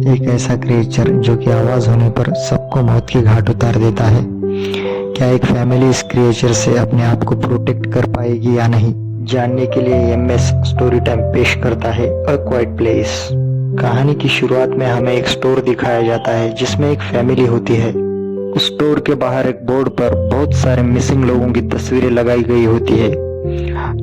एक ऐसा क्रिएचर जो कि आवाज होने पर सबको मौत की घाट उतार देता है। क्या एक फैमिली इस क्रिएचर से अपने आप को प्रोटेक्ट कर पाएगी या नहीं, जानने के लिए एमएस स्टोरी टाइम पेश करता है अ क्वाइट प्लेस। कहानी की शुरुआत में हमें एक स्टोर दिखाया जाता है जिसमें एक फैमिली होती है। उस स्टोर के बाहर एक बोर्ड पर बहुत सारे मिसिंग लोगों की तस्वीरें लगाई गई होती है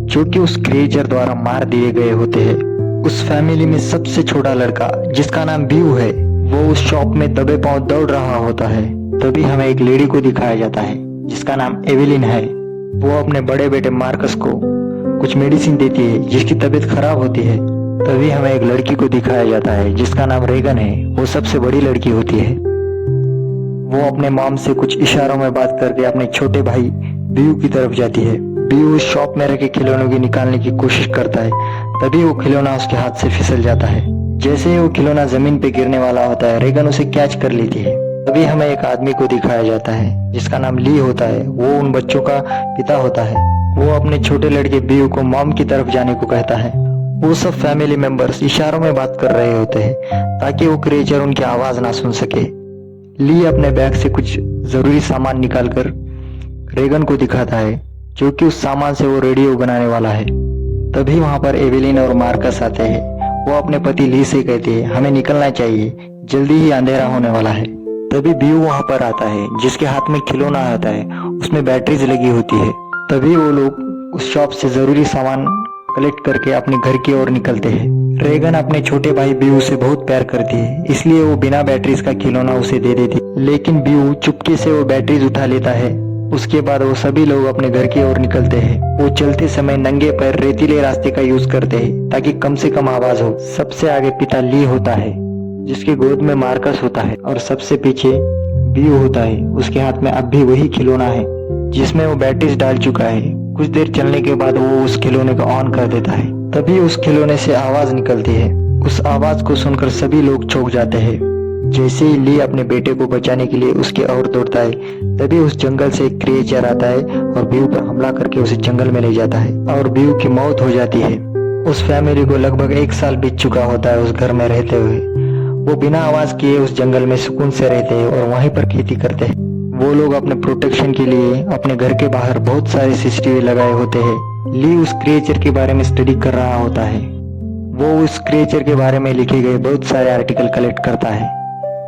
जो कि उस क्रिएचर द्वारा मार दिए गए होते हैं। उस फैमिली में सबसे छोटा लड़का जिसका नाम ब्यू है, वो उस शॉप में दबे पांव दौड़ रहा होता है। तभी हमें एक लेडी को दिखाया जाता है जिसका नाम एवेलिन है। वो अपने बड़े बेटे मार्कस को कुछ मेडिसिन देती है जिसकी तबीयत खराब होती है। तभी हमें एक लड़की को दिखाया जाता है जिसका नाम रेगन है। वो सबसे बड़ी लड़की होती है। वो अपने मॉम से कुछ इशारों में बात करके अपने छोटे भाई ब्यू की तरफ जाती है। ब्यू उस शॉप में रखे खिलौनों की निकालने की कोशिश करता है। तभी वो खिलौना उसके हाथ से फिसल जाता है। जैसे ही वो खिलौना जमीन पे गिरने वाला होता है, रेगन उसे कैच कर लेती है। तभी हमें एक आदमी को दिखाया जाता है जिसका नाम ली होता है। वो उन बच्चों का पिता होता है। वो अपने छोटे लड़के ब्यू को मॉम की तरफ जाने को कहता है। वो सब फैमिली मेंबर्स इशारों में बात कर रहे होते हैं ताकि वो क्रिएचर उनकी आवाज ना सुन सके। ली अपने बैग से कुछ जरूरी सामान निकालकर रेगन को दिखाता है जो कि उस सामान से वो रेडियो बनाने वाला है। तभी वहां पर एवेलिन और मार्कस आते हैं। वो अपने पति ली से कहते हैं हमें निकलना चाहिए, जल्दी ही अंधेरा होने वाला है। तभी ब्यू वहां पर आता है जिसके हाथ में खिलौना आता है, उसमें बैटरीज लगी होती है। तभी वो लोग उस शॉप से जरूरी सामान कलेक्ट करके अपने घर की ओर निकलते हैं। रेगन अपने छोटे भाई ब्यू से बहुत प्यार करती है, इसलिए वो बिना बैटरीज का खिलौना उसे दे देती है। लेकिन ब्यू चुपके से वो बैटरीज उठा लेता है। उसके बाद वो सभी लोग अपने घर की ओर निकलते हैं। वो चलते समय नंगे पैर रेतीले रास्ते का यूज करते हैं ताकि कम से कम आवाज हो। सबसे आगे पिता ली होता है जिसकी गोद में मार्कस होता है और सबसे पीछे ब्यू होता है। उसके हाथ में अब भी वही खिलौना है जिसमें वो बैटरीज डाल चुका है। कुछ देर चलने के बाद वो उस खिलौने को ऑन कर देता है। तभी उस खिलौने से आवाज निकलती है। उस आवाज को सुनकर सभी लोग चौंक जाते हैं। जैसे ही ली अपने बेटे को बचाने के लिए उसकी ओर दौड़ता है, तभी उस जंगल से एक क्रिएचर आता है और ब्यू पर हमला करके उसे जंगल में ले जाता है और ब्यू की मौत हो जाती है। उस फैमिली को लगभग 1 साल बीत चुका होता है उस घर में रहते हुए। वो बिना आवाज किए उस जंगल में सुकून से रहते हैं और वहीं पर खेती करते हैं। वो लोग अपने प्रोटेक्शन के लिए अपने घर के बाहर बहुत सारे सीसीटीवी लगाए होते हैं। ली उस क्रिएचर के बारे में स्टडी कर रहा होता है। वो उस क्रिएचर के बारे में लिखे गए बहुत सारे आर्टिकल कलेक्ट करता है।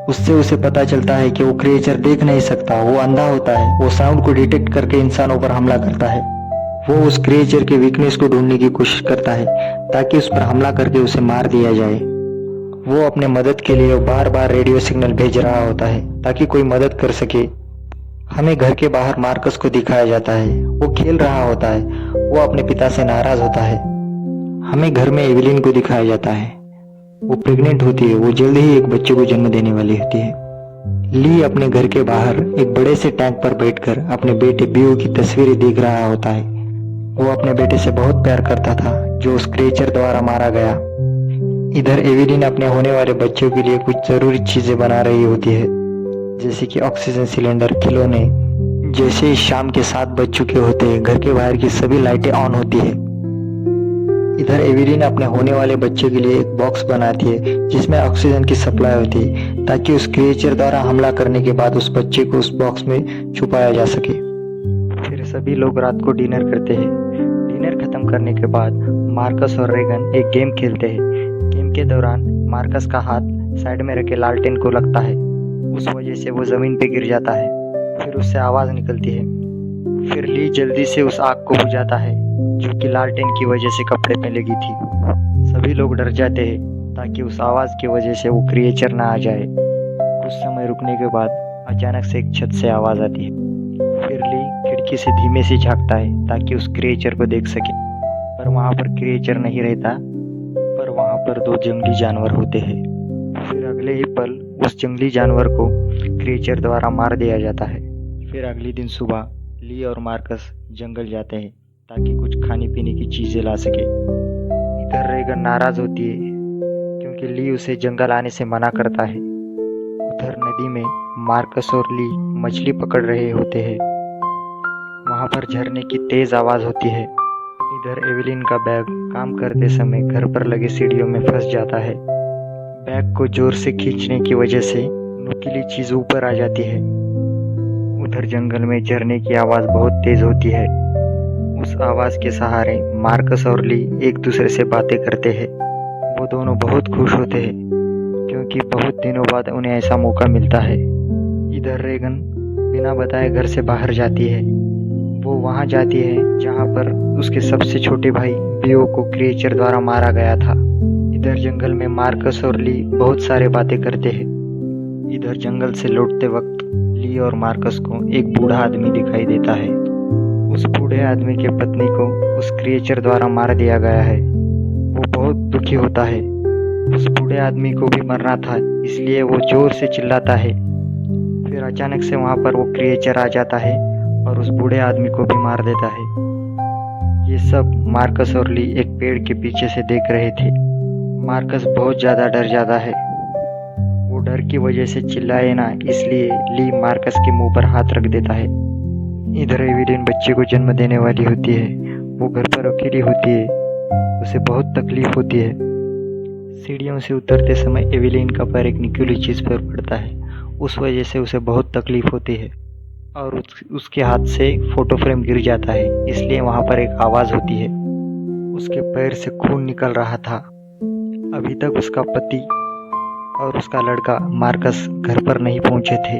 उससे उसे पता चलता है कि वो क्रिएचर देख नहीं सकता, वो अंधा होता है। वो साउंड को डिटेक्ट करके इंसानों पर हमला करता है। वो उस क्रिएचर के वीकनेस को ढूंढने की कोशिश करता है ताकि उस पर हमला करके उसे मार दिया जाए। वो अपने मदद के लिए बार बार रेडियो सिग्नल भेज रहा होता है ताकि कोई मदद कर सके। हमें घर के बाहर मार्कस को दिखाया जाता है। वो खेल रहा होता है। वो अपने पिता से नाराज होता है। हमें घर में एवेलिन को दिखाया जाता है। वो प्रेग्नेंट होती है। वो जल्द ही एक बच्चे को जन्म देने वाली होती है। ली अपने घर के बाहर एक बड़े से टैंक पर बैठकर अपने बेटे ब्यू की तस्वीरें देख रहा होता है। वो अपने बेटे से बहुत प्यार करता था जो उस क्रिएचर द्वारा मारा गया। इधर एवेलिन अपने होने वाले बच्चों के लिए कुछ जरूरी चीजें बना रही होती है, जैसे कि ऑक्सीजन सिलेंडर, खिलौने। जैसे ही शाम के 7 बज चुके होते हैं, घर के बाहर की सभी लाइटें ऑन होती है। इधर एवेलिन अपने होने वाले बच्चे के लिए एक बॉक्स बनाती है जिसमें ऑक्सीजन की सप्लाई होती है ताकि उस क्रिएचर द्वारा हमला करने के बाद उस बच्चे को उस बॉक्स में छुपाया जा सके। फिर सभी लोग रात को डिनर करते हैं। डिनर खत्म करने के बाद मार्कस और रेगन एक गेम खेलते हैं। गेम के दौरान मार्कस का हाथ साइड में रखे लालटेन को लगता है। उस वजह से वो जमीन पे गिर जाता है। फिर उससे आवाज निकलती है। फिर ली जल्दी से उस आग को बुझाता है जो कि लालटेन की वजह से कपड़े पे लगी थी। सभी लोग डर जाते हैं ताकि उस आवाज की वजह से वो क्रिएचर ना आ जाए। कुछ समय रुकने के बाद अचानक से एक छत से आवाज आती है। फिर ली खिड़की से धीमे से झांकता है ताकि उस क्रिएचर को देख सके, पर वहां पर क्रिएचर नहीं रहता, पर वहां पर 2 जंगली जानवर होते हैं। फिर अगले ही पल उस जंगली जानवर को क्रिएचर द्वारा मार दिया जाता है। फिर अगले दिन सुबह ली और मार्कस जंगल जाते हैं ताकि कुछ खाने पीने की चीजें ला सके। इधर रेगन नाराज होती है क्योंकि ली उसे जंगल आने से मना करता है। उधर नदी में मार्कस और ली मछली पकड़ रहे होते हैं। वहां पर झरने की तेज आवाज होती है। इधर एवेलिन का बैग काम करते समय घर पर लगे सीढ़ियों में फंस जाता है। बैग को जोर से खींचने की वजह से नुकीली चीज ऊपर आ जाती है। उधर जंगल में झरने की आवाज बहुत तेज होती है। उस आवाज के सहारे मार्कस और ली एक दूसरे से बातें करते हैं। वो दोनों बहुत खुश होते हैं क्योंकि बहुत दिनों बाद उन्हें ऐसा मौका मिलता है। इधर रेगन बिना बताए घर से बाहर जाती है। वो वहां जाती है जहां पर उसके सबसे छोटे भाई बियो को क्रिएचर द्वारा मारा गया था। इधर जंगल में मार्कस और ली बहुत सारे बातें करते हैं। इधर जंगल से लौटते वक्त ली और मार्कस को एक बूढ़ा आदमी दिखाई देता है। उस बूढ़े आदमी की पत्नी को उस क्रिएचर द्वारा मार दिया गया है। वो बहुत दुखी होता है। उस बूढ़े आदमी को भी मरना था, इसलिए वो जोर से चिल्लाता है। फिर अचानक से वहां पर वो क्रिएचर आ जाता है और उस बूढ़े आदमी को भी मार देता है। ये सब मार्कस और ली एक पेड़ के पीछे से देख रहे थे। मार्कस बहुत ज्यादा डर जाता है। वो डर की वजह से चिल्लाए ना, इसलिए ली मार्कस के मुंह पर हाथ रख देता है। इधर एविलिन बच्चे को जन्म देने वाली होती है। वो घर पर अकेली होती है। उसे बहुत तकलीफ होती है। सीढ़ियों से उतरते समय एविलिन का पैर एक नुकीली चीज पर पड़ता है। उस वजह से उसे बहुत तकलीफ होती है और उसके हाथ से फोटो फ्रेम गिर जाता है, इसलिए वहां पर एक आवाज होती है। उसके पैर से खून निकल रहा था। अभी तक उसका पति और उसका लड़का मार्कस घर पर नहीं पहुंचे थे।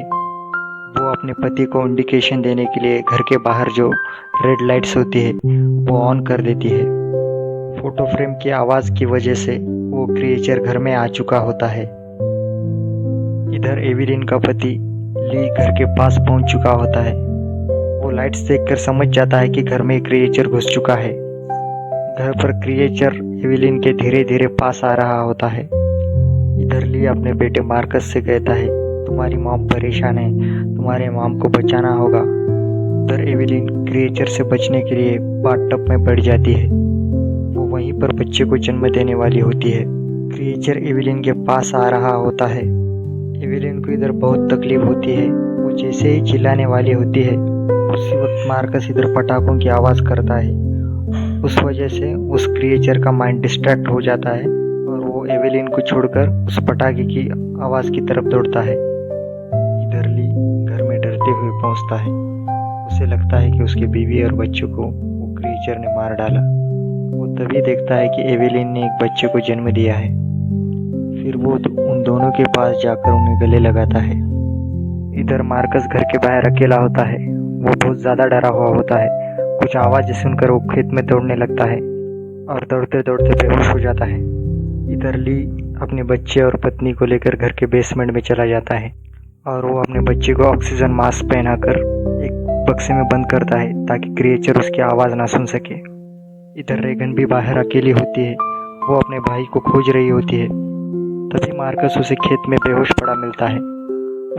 वो अपने पति को इंडिकेशन देने के लिए घर के बाहर जो रेड लाइट्स होती है वो ऑन कर देती है। फोटो फ्रेम की आवाज की वजह से वो क्रिएचर घर में आ चुका होता है। इधर एविलिन का पति ली घर के पास पहुंच चुका होता है। वो लाइट्स देखकर समझ जाता है कि घर में क्रिएचर घुस चुका है। घर पर क्रिएचर एविलिन के धीरे धीरे पास आ रहा होता है। इधर ली अपने बेटे मार्कस से कहता है, तुम्हारी मॉम परेशान है, तुम्हारे मॉम को बचाना होगा। उधर एविलिन क्रिएचर से बचने के लिए बाथटब में बैठ जाती है। वो वहीं पर बच्चे को जन्म देने वाली होती है। क्रिएचर एविलिन के पास आ रहा होता है। एविलिन को इधर बहुत तकलीफ होती है। वो जैसे ही चिल्लाने वाली होती है उसी वक्त मार्कस इधर पटाखों की आवाज करता है। उस वजह से उस क्रिएचर का माइंड डिस्ट्रैक्ट हो जाता है और वो एविलिन को छोड़कर उस पटाखे की आवाज की तरफ दौड़ता है। इधर ली घर में डरते हुए पहुंचता है। उसे लगता है कि उसके बीवी और बच्चों को वो क्रिएचर ने मार डाला। वो तभी देखता है कि एविलिन ने एक बच्चे को जन्म दिया है। फिर वो उन दोनों के पास जाकर उन्हें गले लगाता है। इधर मार्कस घर के बाहर अकेला होता है। वो बहुत ज्यादा डरा हुआ होता है। कुछ आवाज सुनकर वो खेत में दौड़ने लगता है और दौड़ते दौड़ते बेहोश हो जाता है। इधर ली अपने बच्चे और पत्नी को लेकर घर के बेसमेंट में चला जाता है और वो अपने बच्चे को ऑक्सीजन मास्क पहनाकर एक बक्से में बंद करता है ताकि क्रिएचर उसकी आवाज ना सुन सके। इधर रेगन भी बाहर अकेली होती है। वो अपने भाई को खोज रही होती है। तभी मार्कस उसे खेत में बेहोश पड़ा मिलता है।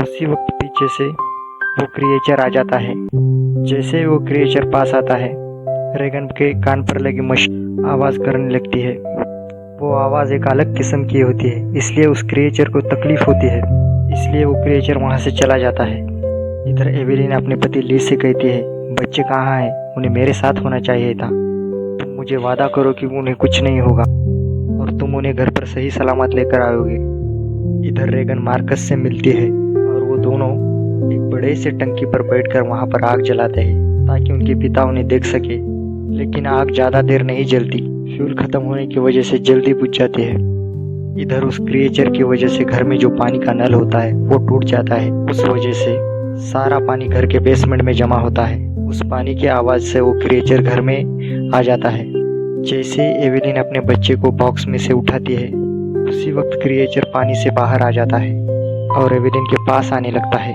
उसी वक्त पीछे से वो क्रिएचर आ जाता है। जैसे ही वो क्रिएचर पास आता है रेगन के कान पर लगी मशीन आवाज करने लगती है। वो आवाज एक अलग किस्म की होती है, इसलिए उस क्रिएचर को तकलीफ होती है, इसलिए वो क्रिएचर वहां से चला जाता है। इधर एविलिन अपने पति ली से कहती है, बच्चे कहाँ हैं? उन्हें मेरे साथ होना चाहिए था। तुम मुझे वादा करो कि उन्हें कुछ नहीं होगा और तुम उन्हें घर पर सही सलामत लेकर आओगे। इधर रेगन मार्कस से मिलती है और वो दोनों एक बड़े से टंकी पर बैठकर वहां पर आग जलाते हैं ताकि उनके पिता उन्हें देख सके। लेकिन आग ज्यादा देर नहीं जलती। फ्यूल खत्म होने की वजह से जल्दी बुझ जाती है। इधर उस क्रिएचर की वजह से घर में जो पानी का नल होता है वो टूट जाता है। उस वजह से सारा पानी घर के बेसमेंट में जमा होता है। उस पानी की आवाज से वो क्रिएचर घर में आ जाता है। जैसे एविलिन अपने बच्चे को बॉक्स में से उठाती है उसी वक्त क्रिएचर पानी से बाहर आ जाता है और एविलिन के पास आने लगता है।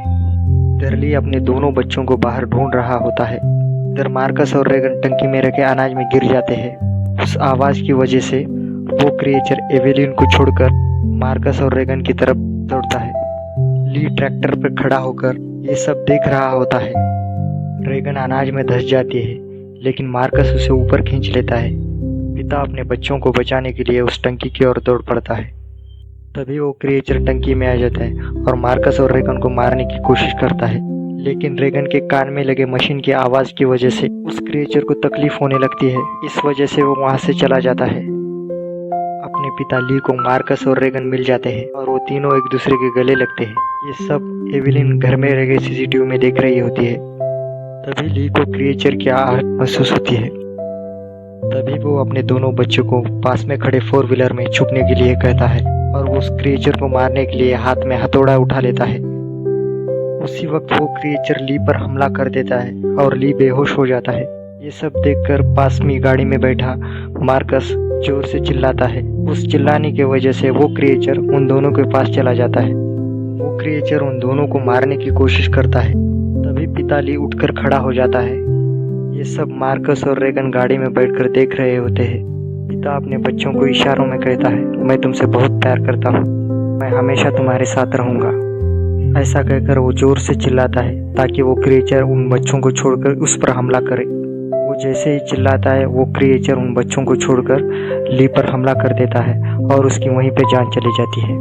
इधर ली अपने दोनों बच्चों को बाहर ढूंढ रहा होता है। इधर मार्कस और रेगन टंकी में रखे अनाज में गिर जाते हैं। उस आवाज की वजह से वो क्रिएचर एविलिन को छोड़कर मार्कस और रेगन की तरफ दौड़ता है। ली ट्रैक्टर पर खड़ा होकर ये सब देख रहा होता है। रेगन अनाज में धंस जाती है लेकिन मार्कस उसे ऊपर खींच लेता है। पिता अपने बच्चों को बचाने के लिए उस टंकी की ओर दौड़ पड़ता है। तभी वो क्रिएचर टंकी में आ जाता है और मार्कस और रेगन को मारने की कोशिश करता है। लेकिन रेगन के कान में लगे मशीन की आवाज की वजह से उस क्रिएचर को तकलीफ होने लगती है। इस वजह से वो वहां से चला जाता है। अपने पिता ली को मार्कस और रेगन मिल जाते हैं और वो तीनों एक दूसरे के गले लगते हैं। ये सब एवेलिन घर में रह गए सीसीटीवी में देख रही होती है। तभी ली को क्रिएचर की आहट महसूस होती है। तभी वो अपने दोनों बच्चों को पास में खड़े 4 व्हीलर में छुपने के लिए कहता है और वो उस क्रिएचर को मारने के लिए हाथ में हथौड़ा उठा लेता है। उसी वक्त वो क्रिएचर ली पर हमला कर देता है और ली बेहोश हो जाता है। ये सब देखकर पास में गाड़ी में बैठा मार्कस जोर से चिल्लाता है। उस चिल्लाने की वजह से वो क्रिएचर उन दोनों के पास चला जाता है। वो क्रिएचर उन दोनों को मारने की कोशिश करता है। तभी पिता ली उठकर खड़ा हो जाता है। ये सब मार्कस और रेगन गाड़ी में बैठकर देख रहे होते हैं। पिता अपने बच्चों को इशारों में कहता है, मैं तुमसे बहुत प्यार करता हूँ, मैं हमेशा तुम्हारे साथ रहूँगा। ऐसा कहकर वो जोर से चिल्लाता है ताकि वो क्रिएचर उन बच्चों को छोड़कर उस पर हमला करे। वो जैसे ही चिल्लाता है वो क्रिएचर उन बच्चों को छोड़कर ली पर हमला कर देता है और उसकी वहीं पे जान चली जाती है।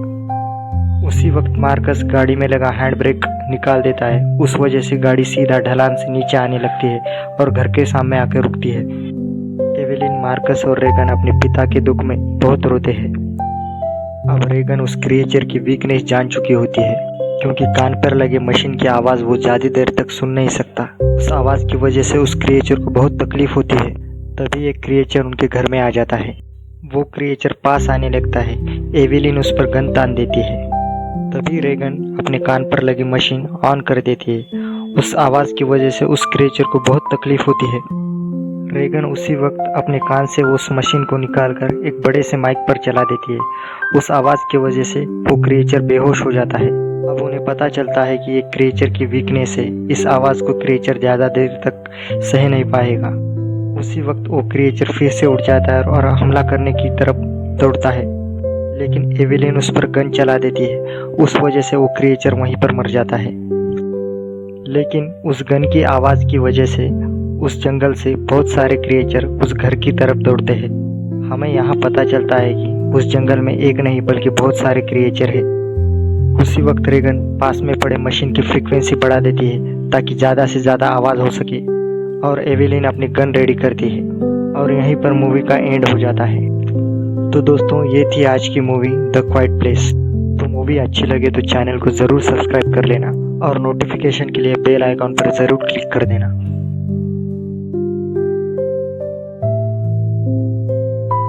उसी वक्त मार्कस गाड़ी में लगा हैंड ब्रेक निकाल देता है। उस वजह से गाड़ी सीधा ढलान से नीचे आने लगती है और घर के सामने आकर रुकती है। एवेलिन, मार्कस और रेगन अपने पिता के दुख में बहुत रोते हैं। अब रेगन उस क्रिएचर की वीकनेस जान चुकी होती है क्योंकि कान पर लगे मशीन की आवाज़ वो ज़्यादा देर तक सुन नहीं सकता। उस आवाज़ की वजह से उस क्रिएचर को बहुत तकलीफ होती है। तभी एक क्रिएचर उनके घर में आ जाता है। वो क्रिएचर पास आने लगता है। एवेलिन उस पर गन तान देती है। तभी रेगन अपने कान पर लगी मशीन ऑन कर देती है। उस आवाज़ की वजह से उस क्रिएचर को बहुत तकलीफ होती है। रेगन उसी वक्त अपने कान से उस मशीन को निकालकर एक बड़े से माइक पर चला देती है। उस आवाज़ की वजह से वो क्रिएचर बेहोश हो जाता है। अब उन्हें पता चलता है कि ये क्रिएचर की वीकनेस है। इस आवाज़ को क्रिएचर ज़्यादा देर तक सह नहीं पाएगा। उसी वक्त वो क्रिएचर फिर से उठ जाता है और हमला करने की तरफ दौड़ता है, लेकिन एवेलिन उस पर गन चला देती है। उस वजह से वो क्रिएचर वहीं पर मर जाता है। लेकिन उस गन की आवाज़ की वजह से उस जंगल से बहुत सारे क्रिएचर उस घर की तरफ दौड़ते हैं। हमें यहाँ पता चलता है कि उस जंगल में एक नहीं बल्कि बहुत सारे क्रिएचर हैं। उसी वक्त रेगन पास में पड़े मशीन की फ्रीक्वेंसी बढ़ा देती है ताकि ज़्यादा से ज़्यादा आवाज़ हो सके और एवेलिन अपनी गन रेडी करती है और यहीं पर मूवी का एंड हो जाता है। तो दोस्तों, ये थी आज की मूवी द क्वाइट प्लेस। तो मूवी अच्छी लगे तो चैनल को ज़रूर सब्सक्राइब कर लेना और नोटिफिकेशन के लिए बेल आइकॉन पर ज़रूर क्लिक कर देना।